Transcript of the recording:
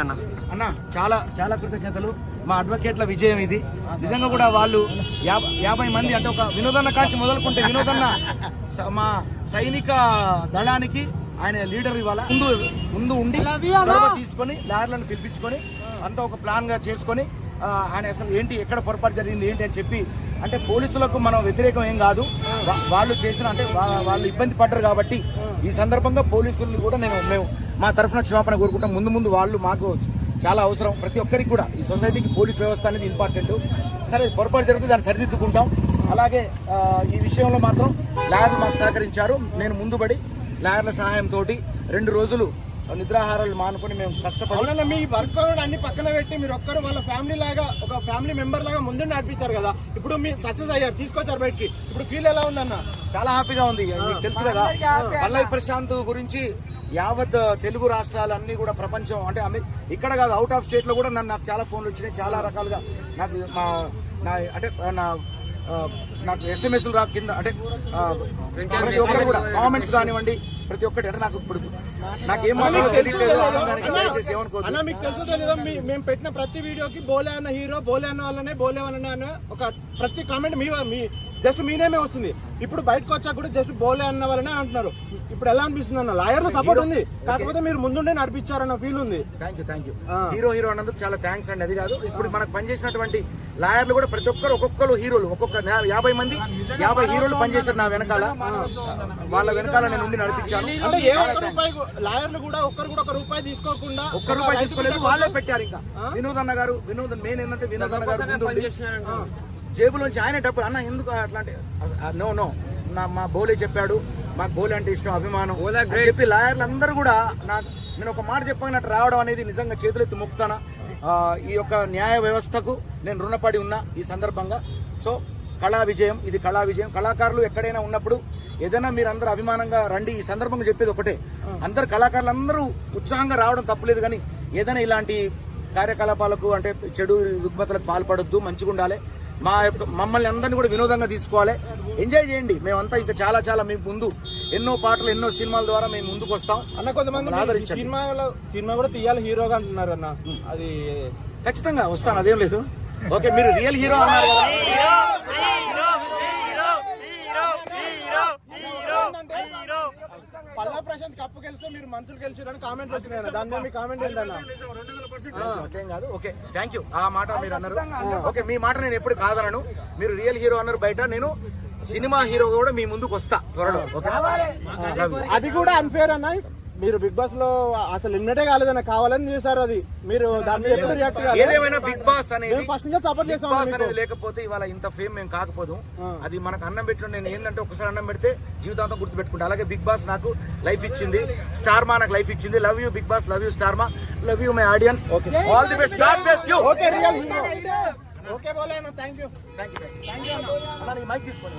అన్న చాలా చాలా కృతజ్ఞతలు. మా అడ్వకేట్ల విజయం ఇది. నిజంగా కూడా వాళ్ళు 50 మంది అంటే ఒక వినోదన్న కాంచి మొదలుకుంటే వినోదన్న మా సైనిక దళానికి ఆయన లీడర్ ఇవాళ ముందు ఉండి చొరవ తీసుకొని లాయర్లను పిలిపించుకొని అంతా ఒక ప్లాన్ గా చేసుకొని ఆయన అసలు ఏంటి ఎక్కడ పొరపాటు జరిగింది ఏంటి అని చెప్పి, అంటే పోలీసులకు మనం వ్యతిరేకం ఏం కాదు, వాళ్ళు చేసిన అంటే వాళ్ళు ఇబ్బంది పడ్డారు కాబట్టి ఈ సందర్భంగా పోలీసులు కూడా మేము మా తరఫున క్షమాపణ కోరుకుంటాం. ముందు వాళ్ళు మాకు చాలా అవసరం, ప్రతి ఒక్కరికి కూడా ఈ సొసైటీకి పోలీస్ వ్యవస్థ అనేది ఇంపార్టెంట్. సరే పొరపాటు జరిగితే దాన్ని సరిదిద్దుకుంటాం. అలాగే ఈ విషయంలో మాత్రం లాయర్లు మాకు సహకరించారు. నేను ముందుబడి లాయర్ల సహాయంతో 2 రోజులు నిద్రాహారాలు మానుకొని మేము కష్టపడాలి. మీ వర్క్ అన్ని పక్కన పెట్టి మీరు ఒక్కరు వాళ్ళ ఫ్యామిలీ లాగా ఒక ఫ్యామిలీ మెంబర్ లాగా ముందు నడిపించారు కదా, ఇప్పుడు మీరు సక్సెస్ అయ్యారు, తీసుకొచ్చారు బయటికి, ఇప్పుడు ఫీల్ ఎలా ఉందన్న? చాలా హ్యాపీగా ఉంది. మీకు తెలుసు కదా పల్లవి ప్రశాంత్ గురించి యావత్ తెలుగు రాష్ట్రాలన్నీ కూడా ప్రపంచం అంటే ఇక్కడ కాదు అవుట్ ఆఫ్ స్టేట్ లో కూడా నాకు చాలా ఫోన్లు వచ్చినాయి. చాలా రకాలుగా నాకు ఎస్ఎంఎస్లు రా కింద అంటే ప్రతి ఒక్కరు కూడా కామెంట్స్ కానివ్వండి, ప్రతి ఒక్కటి అంటే నాకు ఇప్పుడు నాకేం తెలియలేదు. అన్న మీకు తెలుసో తెలీదో మేము పెట్టిన ప్రతి వీడియోకి బోలే అన్న హీరో, బోలే అన్న వాళ్ళనే, బోలే అన్న ఒక ప్రతి కామెంట్ మీ జస్ట్ మీ నేమే వస్తుంది. ఇప్పుడు బయటకు వచ్చాక కూడా జస్ట్ బోలే అన్న వాళ్ళనే అంటున్నారు. ఇప్పుడు ఎలా అనిపిస్తుంది అన్న? లాయర్ల సపోర్ట్ ఉంది, కాకపోతే మీరు ముందుండే నడిపించారన్న ఫీల్ ఉంది. థ్యాంక్ యూ హీరో అన్నందుకు చాలా థ్యాంక్స్ అండి. అది కాదు, ఇప్పుడు మనకు పనిచేసినటువంటి లాయర్లు కూడా ప్రతి ఒక్కరు హీరోలు, ఒక్కొక్క 50 మంది 50 హీరోలు పనిచేశారు నా వెనకాల. వాళ్ళ వెనకాల నేను ఉండి నడిపించాను. అంటే ఏ ఒక్క రూపాయి లాయర్లు కూడా ఒక్కరు కూడా ₹1 తీసుకోకుండా ఒక్క రూపాయి తీసుకోలేదు, వాళ్ళే పెట్టారు. ఇంకా వినోద్ అన్న గారు మెయిన్ ఏంటంటే వినోద్ అన్న గారు జేబులోంచి ఆయన డబ్బులు అన్న ఎందుకు అట్లాంటి నో మా బోలే చెప్పాడు, మాకు బోలే అంటే ఇష్టం, అభిమానం చెప్పి లాయర్లు అందరూ కూడా నేను ఒక మాట చెప్పినట్టు రావడం అనేది నిజంగా చేతులెత్తి మొక్కుతానా. ఈ యొక్క న్యాయ వ్యవస్థకు నేను రుణపడి ఉన్నా ఈ సందర్భంగా. సో కళా విజయం, ఇది కళా విజయం. కళాకారులు ఎక్కడైనా ఉన్నప్పుడు ఏదైనా మీరు అందరూ అభిమానంగా రండి. ఈ సందర్భంగా చెప్పేది ఒకటే, అందరు కళాకారులు అందరూ ఉత్సాహంగా రావడం తప్పులేదు, కానీ ఏదైనా ఇలాంటి కార్యకలాపాలకు అంటే చెడు రుగ్మతలకు పాల్పడొద్దు, మంచిగా ఉండాలి. మమ్మల్ని అందరినీ కూడా వినోదంగా తీసుకోవాలి, ఎంజాయ్ చేయండి. మేమంతా ఇంకా చాలా మీకు ముందు ఎన్నో పాటలు ఎన్నో సినిమాల ద్వారా మేము ముందుకు వస్తాం అన్న. కొంతమంది సినిమా కూడా తీయాలి హీరోగా అంటున్నారు అన్న, అది ఖచ్చితంగా వస్తాను, అదేం లేదు. ఓకే, మీరు రియల్ హీరో అన్నారు కదా, పల్లవి ప్రశాంత్ కప్పు గెలిస్తే మీరు మనుషులు గెలిచారని కామెంట్ వచ్చినాయి. దాని మీద మీ కామెంట్ ఏంటన్నా? అట్లేం కాదు. Okay thank you. ఆ మాట మీరు అన్నారు. ఓకే, మీ మాట నేను ఎప్పుడు కాదనను. మీరు రియల్ హీరో అన్నారు బయట, నేను సినిమా హీరో కూడా మీ ముందుకు వస్తా త్వరలో. అది కూడా అన్ఫేర్ అన్న, మీరు బిగ్ బాస్ లో అసలు ఎన్నటే కాలేదన్న, కావాలని చేశారు. అది మీరు ఏదేమైనా బిగ్ బాస్ అనేది ఫస్ట్ నుంచి సపోర్ట్ చేసాం అనేది లేకపోతే ఇవాళ ఇంత ఫేమ్ మేము కాకపోదు. అది మనకు అన్నం పెట్టిన, నేను ఏంటంటే ఒకసారి అన్నం పెడితే జీవితాంతం గుర్తుపెట్టుకుంటా. అలాగే బిగ్ బాస్ నాకు లైఫ్ ఇచ్చింది, స్టార్ మా నాకు లైఫ్ ఇచ్చింది. Love you big boss, love you star Maa, love you my audience, all the best, god bless you. Okay బోలే అన్న, థ్యాంక్ యూ అన్న. మైక్ తీసుకోండి.